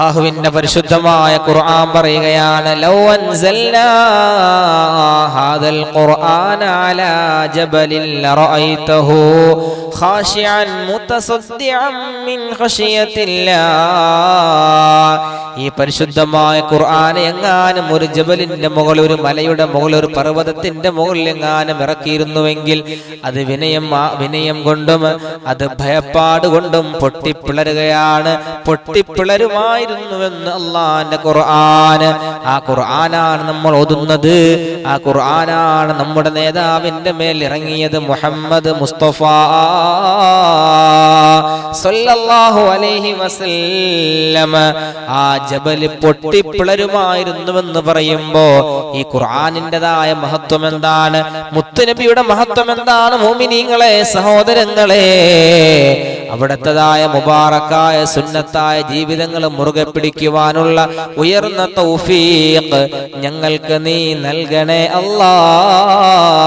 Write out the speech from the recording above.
അല്ലാഹുവിന്റെ പരിശുദ്ധമായ ഖുർആൻ പറയുകയാണ് ലൗ അൻസൽനാ ഹാദൽ ഖുർആന അലാ ജബലിൻ ലറഅയ്തഹു ഖാശിഅൻ മുതസദ്ദിഅൻ മിൻ ഖശിയത്തില്ലാഹ്. ഈ പരിശുദ്ധമായ ഖുർആൻ എങ്ങാനും ഒരു ജബലിന്റെ മുകളിൽ, ഒരു മലയുടെ മുകളിൽ, ഒരു പർവ്വതത്തിന്റെ മുകളിൽ എങ്ങാനും ഇറക്കിയിരുന്നുവെങ്കിൽ അത് വിനയം കൊണ്ടും അത് ഭയപ്പാട് കൊണ്ടും പൊട്ടിപ്പിളരുകയാണ്, പൊട്ടിപ്പിളരുമായിരുന്നുവെന്ന് അള്ളാന്റെ ഖുർആൻ. ആ ഖുർആനാണ് നമ്മൾ ഓതുന്നത്, ആ ഖുർആനാണ് നമ്മുടെ നേതാവിന്റെ മേൽ ഇറങ്ങിയത്, മുഹമ്മദ് മുസ്തഫ സല്ലല്ലാഹു അലൈഹി വസല്ലം. ആ ജബൽ പൊട്ടിപ്പിളരുമായിരുന്നുവെന്ന് പറയുമ്പോ ഈ ഖുർആനിൻ്റെതായ മഹത്വം എന്താണ്, മുത്തുനബിയുടെ മഹത്വം എന്താണ്? മുഅ്മിനീങ്ങളെ, സഹോദരങ്ങളെ, അവിടത്തേതായ മുബാറക്കായ സുന്നത്തായ ജീവിതങ്ങൾ മുറുകെ പിടിക്കുവാനുള്ള ഉയർന്ന തൗഫീഖ് ഞങ്ങൾക്ക് നീ നൽകണേ അല്ലാഹ്.